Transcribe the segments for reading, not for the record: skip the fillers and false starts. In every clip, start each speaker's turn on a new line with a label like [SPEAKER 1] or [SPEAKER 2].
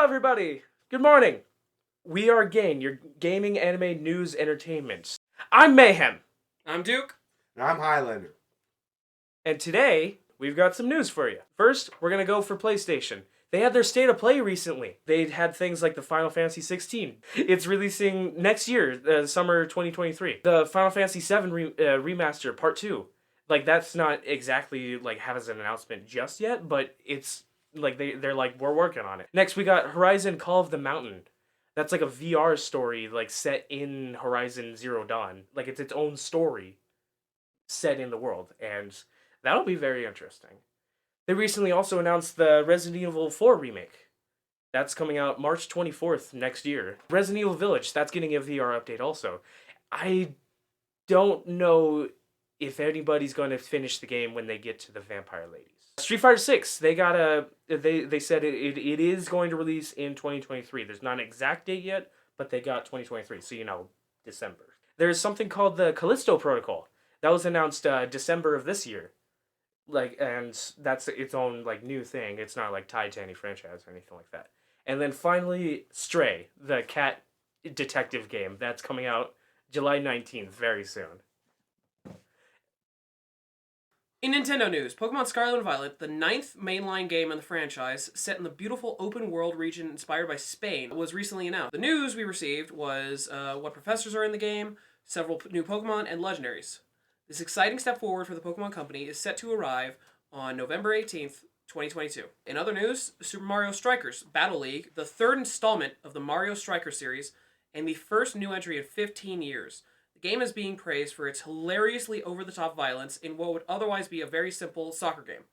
[SPEAKER 1] everybody! Good morning! We are GANE, your gaming anime news entertainment. I'm Mayhem!
[SPEAKER 2] I'm Duke.
[SPEAKER 3] And I'm Highlander.
[SPEAKER 1] And today, we've got some news for you. First, we're gonna go for PlayStation. They had their State of Play recently. They had things like the Final Fantasy 16. It's releasing next year, summer 2023. The Final Fantasy 7 remaster, part 2. Like, that's not exactly, like, has an announcement just yet, but it's, like, they're like, we're working on it. Next, we got Horizon Call of the Mountain. That's like a VR story, like, set in Horizon Zero Dawn. Like, it's its own story set in the world, and that'll be very interesting. They recently also announced the Resident Evil 4 remake. That's coming out March 24th next year. Resident Evil Village, that's getting a VR update also. I don't know if anybody's going to finish the game when they get to the vampire ladies. Street Fighter 6, they said it is going to release in 2023. There's not an exact date yet, but they got 2023, so December. There's something called the Callisto Protocol. That was announced December of this year. And that's its own, new thing. It's not, tied to any franchise or anything like that. And then finally, Stray, the cat detective game. That's coming out July 19th, very soon.
[SPEAKER 2] In Nintendo news, Pokemon Scarlet and Violet, the 9th mainline game in the franchise, set in the beautiful open-world region inspired by Spain, was recently announced. The news we received was what professors are in the game, several new Pokemon, and legendaries. This exciting step forward for the Pokemon Company is set to arrive on November 18th, 2022. In other news, Super Mario Strikers Battle League, the third installment of the Mario Striker series, and the first new entry in 15 years. The game is being praised for its hilariously over-the-top violence in what would otherwise be a very simple soccer game.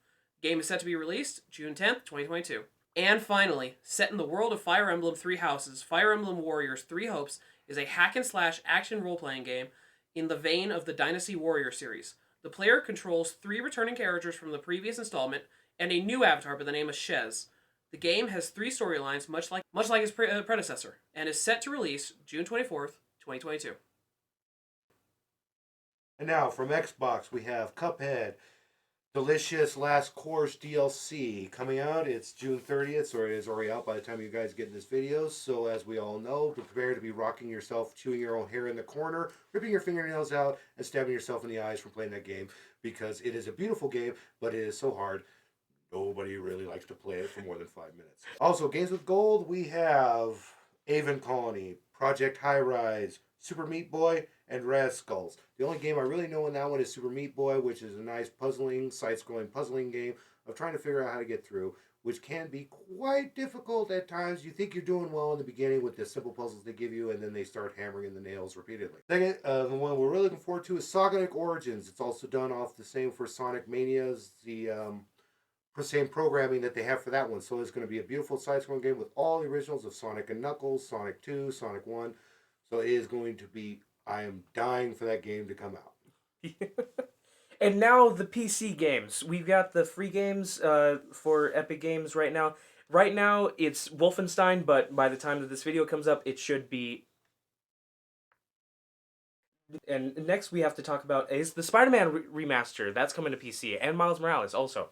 [SPEAKER 2] The game is set to be released June 10th, 2022. And finally, set in the world of Fire Emblem Three Houses, Fire Emblem Warriors Three Hopes is a hack-and-slash action role-playing game in the vein of the Dynasty Warrior series. The player controls 3 returning characters from the previous installment and a new avatar by the name of Shez. The game has 3 storylines, much like its predecessor, and is set to release June 24th, 2022.
[SPEAKER 3] And now from Xbox we have Cuphead, Delicious Last Course DLC coming out. It's June 30th, so it is already out by the time you guys get this video. So as we all know, prepare to be rocking yourself, chewing your own hair in the corner, ripping your fingernails out, and stabbing yourself in the eyes from playing that game, because it is a beautiful game, but it is so hard. Nobody really likes to play it for more than 5 minutes. Also, games with gold, we have Avon Colony, Project High Rise, Super Meat Boy, and Raz Skulls. The only game I really know in that one is Super Meat Boy, which is a nice puzzling, side-scrolling puzzling game of trying to figure out how to get through, which can be quite difficult at times. You think you're doing well in the beginning with the simple puzzles they give you, and then they start hammering in the nails repeatedly. Second, the one we're really looking forward to is Sonic Origins. It's also done off the same for Sonic Mania's, the same programming that they have for that one. So it's going to be a beautiful side-scrolling game with all the originals of Sonic and Knuckles, Sonic 2, Sonic 1. So it is going to be... I am dying for that game to come out.
[SPEAKER 1] And now the PC games. We've got the free games for Epic Games right now. Right now, it's Wolfenstein, but by the time that this video comes up, it should be... And next we have to talk about is the Spider-Man remaster. That's coming to PC. And Miles Morales also.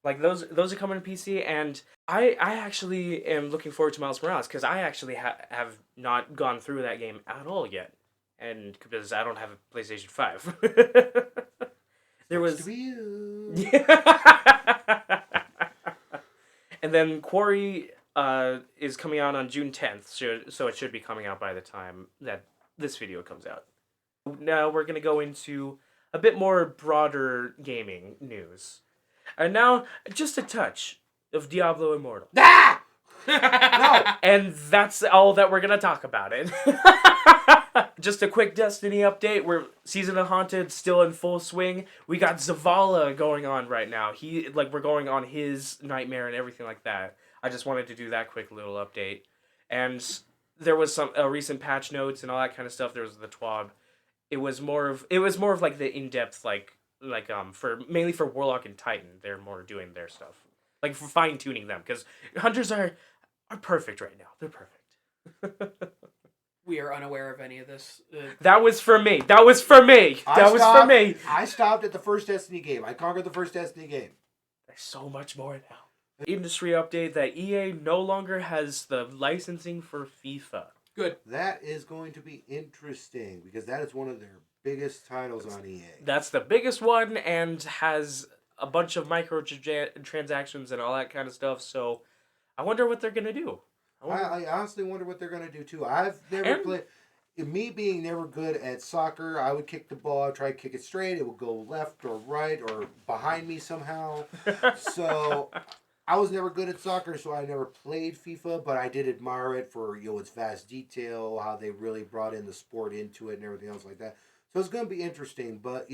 [SPEAKER 1] Those are coming to PC, and I actually am looking forward to Miles Morales, because I actually have not gone through that game at all yet. And because I don't have a PlayStation 5. There was... And then Quarry is coming out on June 10th, so it should be coming out by the time that this video comes out. Now we're going to go into a bit more broader gaming news. And now, just a touch of Diablo Immortal.
[SPEAKER 3] Ah! No!
[SPEAKER 1] And that's all that we're going to talk about it. Just a quick Destiny update. Season of Haunted still in full swing. We got Zavala going on right now. We're going on his nightmare and everything like that. I just wanted to do that quick little update. And there was some recent patch notes and all that kind of stuff. There was the TWAB. It was more of like the in-depth mainly for Warlock and Titan. They're more doing their stuff. Like for fine-tuning them, because Hunters are perfect right now. They're perfect.
[SPEAKER 2] We are unaware of any of this.
[SPEAKER 1] That was for me.
[SPEAKER 3] I stopped at the first Destiny game. I conquered the first Destiny game.
[SPEAKER 1] There's so much more now. Industry update that EA no longer has the licensing for FIFA.
[SPEAKER 2] Good.
[SPEAKER 3] That is going to be interesting because that is one of their biggest titles on EA.
[SPEAKER 1] That's the biggest one and has a bunch of microtransactions and all that kind of stuff. So I wonder what they're gonna do.
[SPEAKER 3] I honestly wonder what they're going to do too. I've never played. Me being never good at soccer, I would kick the ball, I'd try to kick it straight, it would go left or right or behind me somehow. So I was never good at soccer, so I never played FIFA, but I did admire it for its vast detail, how they really brought in the sport into it and everything else like that. So it's going to be interesting, but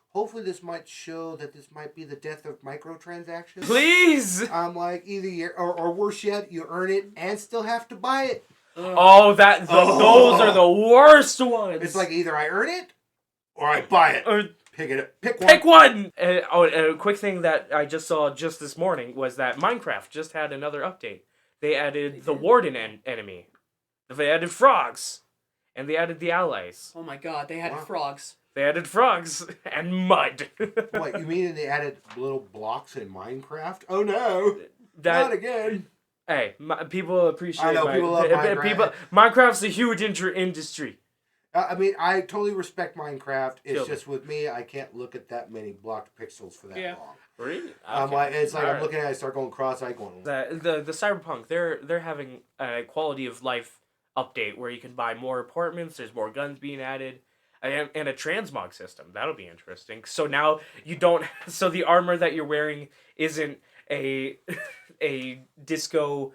[SPEAKER 3] hopefully this might show that this might be the death of microtransactions.
[SPEAKER 1] Please.
[SPEAKER 3] I'm like either or worse yet, you earn it and still have to buy it.
[SPEAKER 1] Oh, those are the worst ones.
[SPEAKER 3] It's like either I earn it or I buy it.
[SPEAKER 1] Or
[SPEAKER 3] Pick it up. Pick one.
[SPEAKER 1] pick one. A quick thing that I just saw just this morning was that Minecraft just had another update. They added the Warden enemy. They added frogs, and they added the allies.
[SPEAKER 2] Oh my god, they had
[SPEAKER 3] Wow.
[SPEAKER 2] frogs.
[SPEAKER 1] They added frogs and mud.
[SPEAKER 3] What, you mean they added little blocks in Minecraft? Oh no, not again.
[SPEAKER 1] Hey, people appreciate.
[SPEAKER 3] I know, people love Minecraft.
[SPEAKER 1] Minecraft's a huge industry.
[SPEAKER 3] I mean, I totally respect Minecraft. It's
[SPEAKER 1] Kill
[SPEAKER 3] just with me, I can't look at that many blocked pixels for that long.
[SPEAKER 1] Really?
[SPEAKER 3] I'm like, it's like
[SPEAKER 1] All
[SPEAKER 3] I'm
[SPEAKER 1] right.
[SPEAKER 3] looking at it, I start going cross-eyed, going.
[SPEAKER 1] The Cyberpunk, they're having a quality of life update where you can buy more apartments. There's more guns being added, and a transmog system. That'll be interesting. So now you don't. So the armor that you're wearing isn't a disco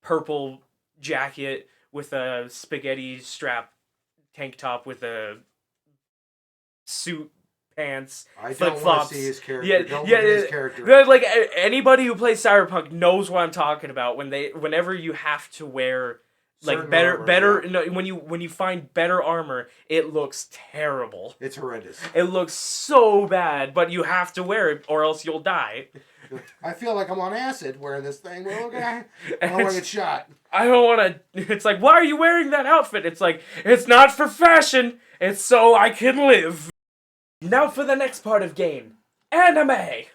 [SPEAKER 1] purple jacket with a spaghetti strap tank top with a suit pants.
[SPEAKER 3] I don't want
[SPEAKER 1] flip-flops.
[SPEAKER 3] to see his character.
[SPEAKER 1] Yeah,
[SPEAKER 3] Don't
[SPEAKER 1] yeah,
[SPEAKER 3] look at his character.
[SPEAKER 1] Like anybody who plays Cyberpunk knows what I'm talking about. Whenever you have to wear like
[SPEAKER 3] Certain
[SPEAKER 1] better,
[SPEAKER 3] armor, yeah.
[SPEAKER 1] no, when you find better armor, it looks terrible.
[SPEAKER 3] It's horrendous.
[SPEAKER 1] It looks so bad, but you have to wear it or else you'll die.
[SPEAKER 3] I feel like I'm on acid wearing this thing. Well, okay, I don't want to get shot.
[SPEAKER 1] I don't want to. It's like, why are you wearing that outfit? It's like, it's not for fashion. It's so I can live. Now for the next part of GANE. Anime.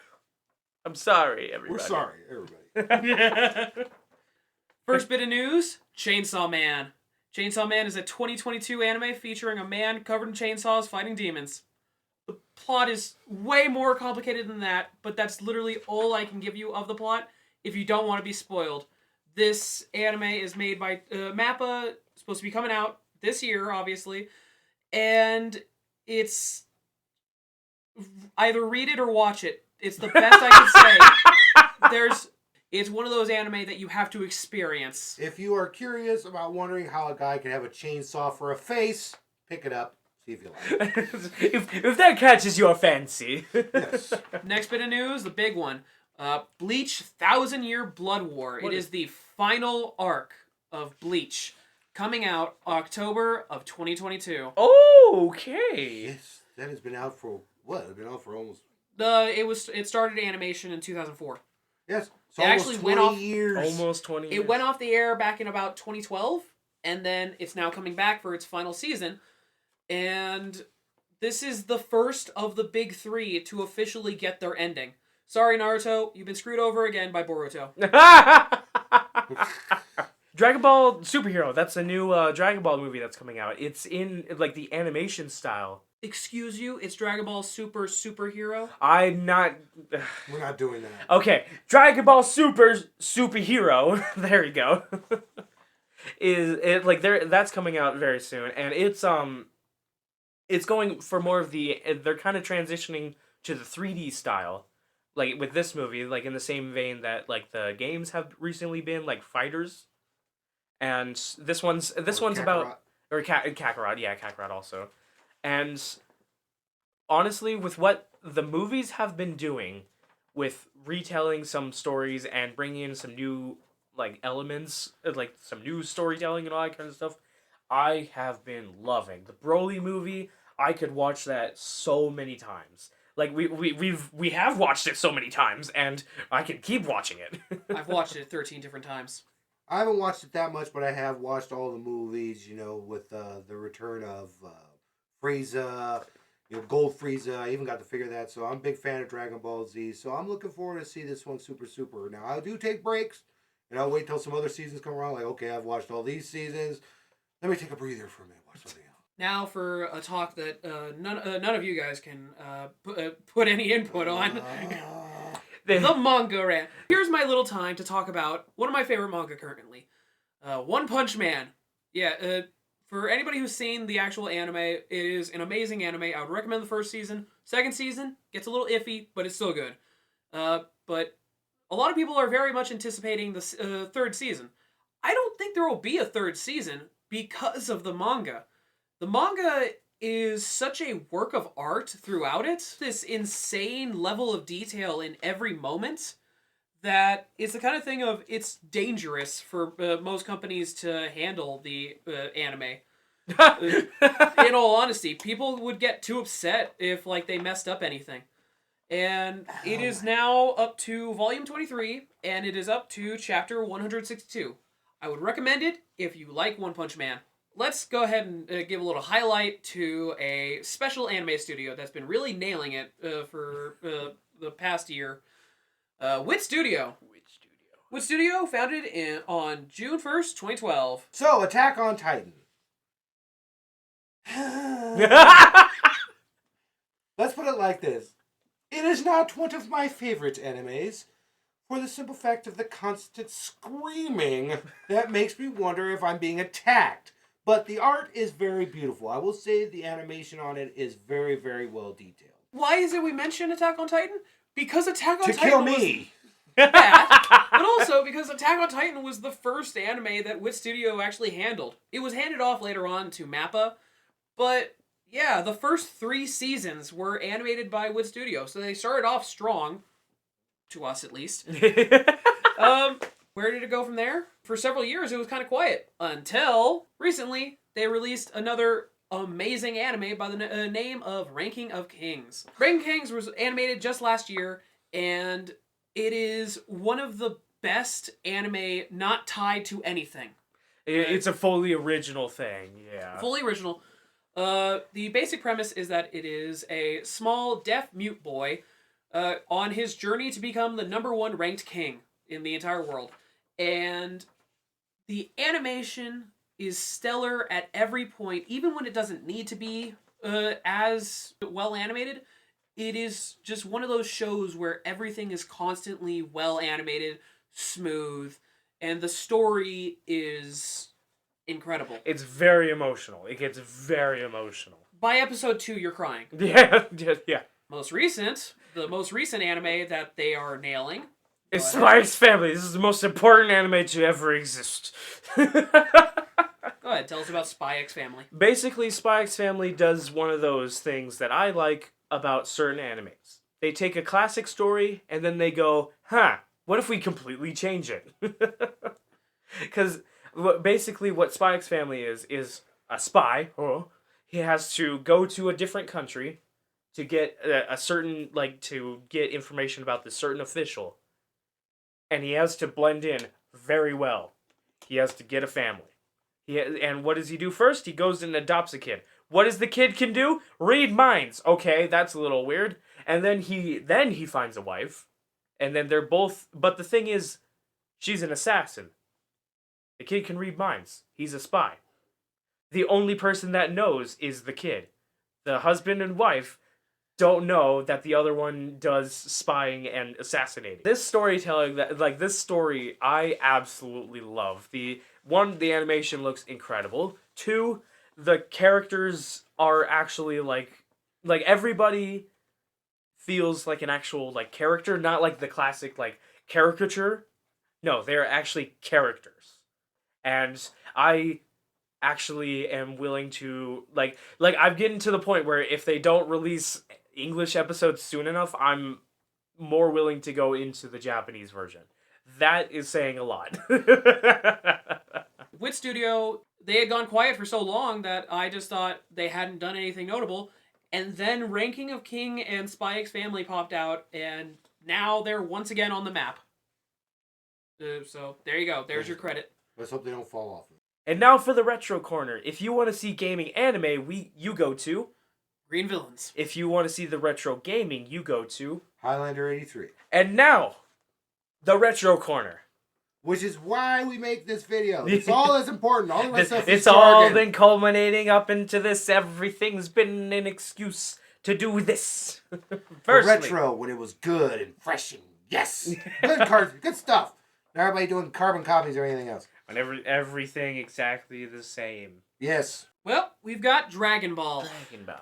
[SPEAKER 1] I'm sorry, everybody.
[SPEAKER 3] We're sorry, everybody.
[SPEAKER 2] First bit of news, Chainsaw Man. Chainsaw Man is a 2022 anime featuring a man covered in chainsaws fighting demons. The plot is way more complicated than that, but that's literally all I can give you of the plot if you don't want to be spoiled. This anime is made by MAPPA, supposed to be coming out this year, obviously, and it's either read it or watch it. It's the best I can say. It's one of those anime that you have to experience.
[SPEAKER 3] If you are curious about wondering how a guy can have a chainsaw for a face, pick it up. See if you like it.
[SPEAKER 1] if that catches your fancy.
[SPEAKER 3] Yes.
[SPEAKER 2] Next bit of news, the big one. Bleach 1,000-Year Blood War. It is the final arc of Bleach. Coming out October of 2022.
[SPEAKER 1] Okay.
[SPEAKER 3] Yes. That has been out for what? It's been out for almost.
[SPEAKER 2] It started animation in 2004.
[SPEAKER 3] Yes. So
[SPEAKER 2] It
[SPEAKER 3] almost
[SPEAKER 2] actually
[SPEAKER 3] 20
[SPEAKER 2] went off-
[SPEAKER 3] years.
[SPEAKER 1] Almost 20 years.
[SPEAKER 2] It went off the air back in about 2012, and then it's now coming back for its final season. And this is the first of the big three to officially get their ending. Sorry, Naruto, you've been screwed over again by Boruto.
[SPEAKER 1] Dragon Ball Superhero. That's a new Dragon Ball movie that's coming out. It's in like the animation style.
[SPEAKER 2] Excuse you, it's Dragon Ball Superhero?
[SPEAKER 1] I'm not.
[SPEAKER 3] We're not doing that.
[SPEAKER 1] Okay, Dragon Ball Superhero. There you go. Is it like that's coming out very soon, and it's going for more of the. They're kind of transitioning to the 3D style, like with this movie, like in the same vein that like the games have recently been, like Fighters, and this one's about Kakarot, yeah, Kakarot also, and honestly, with what the movies have been doing, with retelling some stories and bringing in some new like elements, like some new storytelling and all that kind of stuff, I have been loving the Broly movie. I could watch that so many times. Like we have watched it so many times, and I can keep watching it.
[SPEAKER 2] I've watched it 13 different times.
[SPEAKER 3] I haven't watched it that much, but I have watched all the movies. With the return of Frieza. Gold Frieza. I even got to figure that. So I'm a big fan of Dragon Ball Z. So I'm looking forward to see this one super. Now I do take breaks, and I'll wait till some other seasons come around. Like, okay, I've watched all these seasons. Let me take a breather for a minute. Watch something else.
[SPEAKER 2] Now for a talk that none of you guys can put any input on. The manga rant. Here's my little time to talk about one of my favorite manga currently. One Punch Man. Yeah, for anybody who's seen the actual anime, it is an amazing anime. I would recommend the first season. Second season gets a little iffy, but it's still good. But a lot of people are very much anticipating the third season. I don't think there will be a third season because of the manga. The manga is such a work of art throughout it. This insane level of detail in every moment that it's the kind of thing of it's dangerous for most companies to handle the anime. In all honesty, people would get too upset if like they messed up anything. And it is now up to volume 23, and it is up to chapter 162. I would recommend it if you like One Punch Man. Let's go ahead and give a little highlight to a special anime studio that's been really nailing it for the past year. WIT Studio. WIT Studio, founded on June 1st, 2012.
[SPEAKER 3] So, Attack on Titan. Let's put it like this. It is not one of my favorite animes, for the simple fact of the constant screaming that makes me wonder if I'm being attacked. But the art is very beautiful. I will say the animation on it is very, very well detailed.
[SPEAKER 2] Why is it we mention Attack on Titan? Because Attack on Titan
[SPEAKER 3] to kill me!
[SPEAKER 2] That, but also because Attack on Titan was the first anime that WIT Studio actually handled. It was handed off later on to MAPPA, but yeah, the first 3 seasons were animated by WIT Studio, so they started off strong, to us at least. Where did it go from there? For several years, it was kind of quiet. Until recently, they released another amazing anime by the name of Ranking of Kings. Ranking of Kings was animated just last year, and it is one of the best anime not tied to anything.
[SPEAKER 1] It's a fully original thing, yeah.
[SPEAKER 2] Fully original. The basic premise is that it is a small, deaf, mute boy on his journey to become the #1 ranked king in the entire world. And the animation is stellar at every point, even when it doesn't need to be as well animated. It is just one of those shows where everything is constantly well animated, smooth, and the story is incredible.
[SPEAKER 1] It's very emotional. It gets very emotional.
[SPEAKER 2] By episode 2, you're crying.
[SPEAKER 1] Yeah.
[SPEAKER 2] The most recent anime that they are nailing.
[SPEAKER 1] It's Spy X Family. This is the most important anime to ever exist.
[SPEAKER 2] Go ahead, tell us about Spy X Family.
[SPEAKER 1] Basically, Spy X Family does one of those things that I like about certain animes. They take a classic story and then they go, what if we completely change it? Because basically what Spy X Family is a spy. He has to go to a different country to get to get information about this certain official. And he has to blend in very well. He has to get a family. And what does he do first? He goes and adopts a kid. What does the kid can do? Read minds. Okay, that's a little weird. And then he finds a wife. And then they're both... But the thing is, she's an assassin. The kid can read minds. He's a spy. The only person that knows is the kid. The husband and wife don't know that the other one does spying and assassinating. This storytelling, this story, I absolutely love. The animation looks incredible. 2, the characters are actually like everybody feels like an actual character, not like the classic caricature. No, they're actually characters. And I actually am willing to I'm getting to the point where if they don't release English episodes soon enough, I'm more willing to go into the Japanese version. That is saying a lot.
[SPEAKER 2] WIT Studio, they had gone quiet for so long that I just thought they hadn't done anything notable. And then Ranking of King and Spy X Family popped out, and now they're once again on the map. So there you go. There's your credit.
[SPEAKER 3] Let's hope they don't fall off.
[SPEAKER 1] And now for the Retro Corner. If you want to see gaming anime, you go to...
[SPEAKER 2] Green villains.
[SPEAKER 1] If you want to see the retro gaming, you go to...
[SPEAKER 3] Highlander 83.
[SPEAKER 1] And now, the Retro Corner.
[SPEAKER 3] Which is why we make this video. It's all that's important. All the rest stuff is
[SPEAKER 1] It's all
[SPEAKER 3] jargon.
[SPEAKER 1] been culminating up into this. Everything's been an excuse to do this. Firstly,
[SPEAKER 3] Retro when it was good and fresh and yes. Good cards, good stuff. Not everybody doing carbon copies or anything else.
[SPEAKER 1] and everything exactly the same.
[SPEAKER 3] Yes.
[SPEAKER 2] Well, we've got Dragon Ball.
[SPEAKER 1] Dragon Ball.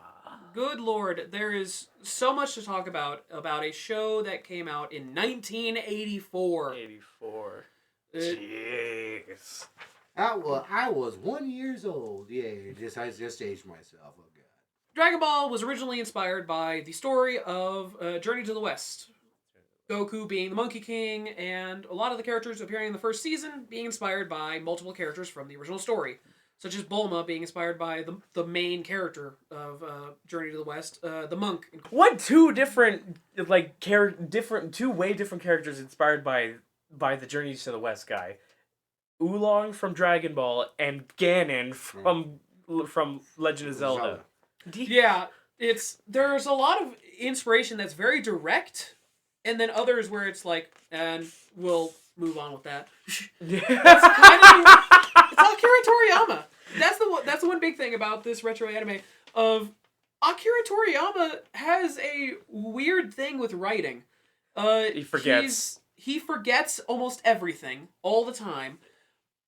[SPEAKER 2] Good lord, there is so much to talk about a show that came out in 1984.
[SPEAKER 1] 84.
[SPEAKER 2] Uh,
[SPEAKER 1] Jeez.
[SPEAKER 3] I was 1 year old. Yeah, I just aged myself. Oh god.
[SPEAKER 2] Dragon Ball was originally inspired by the story of Journey to the West. Goku being the Monkey King, and a lot of the characters appearing in the first season being inspired by multiple characters from the original story. Such as Bulma being inspired by the main character of Journey to the West, the monk.
[SPEAKER 1] What two different two way different characters inspired by the Journeys to the West guy? Oolong from Dragon Ball and Ganon from Legend of Zelda.
[SPEAKER 2] Yeah, there's a lot of inspiration that's very direct, and then others where it's like, and we'll move on with that. That's kind of it's Akira Toriyama. That's the one big thing about this retro anime of Akira Toriyama has a weird thing with writing.
[SPEAKER 1] He forgets.
[SPEAKER 2] He forgets almost everything all the time,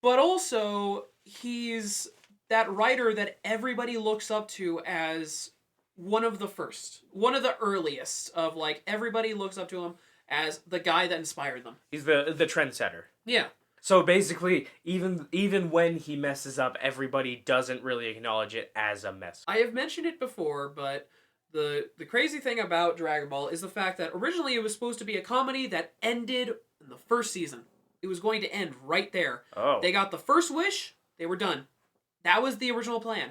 [SPEAKER 2] but also he's that writer that everybody looks up to as one of the first, one of the earliest of like everybody looks up to him as the guy that inspired them.
[SPEAKER 1] He's the trendsetter.
[SPEAKER 2] Yeah.
[SPEAKER 1] So basically, even when he messes up, everybody doesn't really acknowledge it as a mess.
[SPEAKER 2] I have mentioned it before, but the crazy thing about Dragon Ball is the fact that originally it was supposed to be a comedy that ended in the first season. It was going to end right there.
[SPEAKER 1] Oh.
[SPEAKER 2] They got the first wish, they were done. That was the original plan.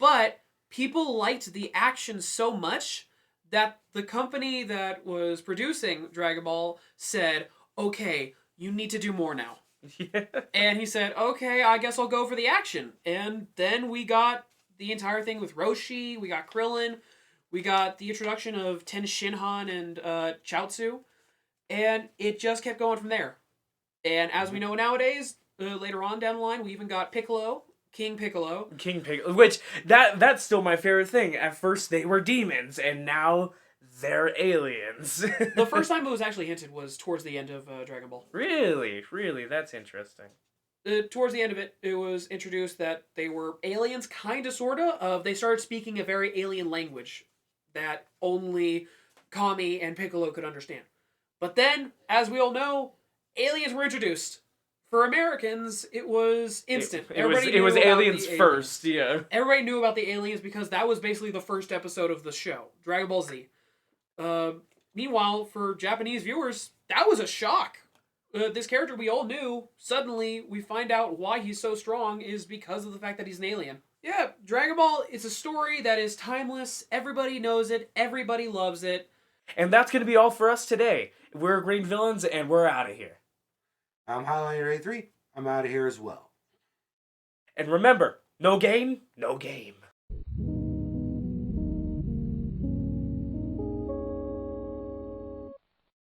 [SPEAKER 2] But people liked the action so much that the company that was producing Dragon Ball said, okay, you need to do more now.
[SPEAKER 1] Yeah.
[SPEAKER 2] And he said, okay, I guess I'll go for the action. And then we got the entire thing with Roshi, we got Krillin, we got the introduction of Ten Shinhan and Chaozu, and it just kept going from there. And as we know nowadays, later on down the line, we even got Piccolo, King Piccolo.
[SPEAKER 1] Which, that's still my favorite thing. At first they were demons, and now they're aliens.
[SPEAKER 2] The first time it was actually hinted was towards the end of Dragon Ball.
[SPEAKER 1] Really? That's interesting.
[SPEAKER 2] Towards the end of it, it was introduced that they were aliens, kind of, sort of. They started speaking a very alien language that only Kami and Piccolo could understand. But then, as we all know, aliens were introduced. For Americans, it was instant.
[SPEAKER 1] It was aliens first, yeah.
[SPEAKER 2] Everybody knew about the aliens because that was basically the first episode of the show, Dragon Ball Z. Meanwhile, for Japanese viewers, that was a shock. This character we all knew, suddenly we find out why he's so strong is because of the fact that he's an alien. Yeah, Dragon Ball is a story that is timeless. Everybody knows it. Everybody loves it.
[SPEAKER 1] And that's going to be all for us today. We're Green Villains, and we're out of here.
[SPEAKER 3] I'm Highlander 83. I'm out of here as well.
[SPEAKER 1] And remember, no gain, no game.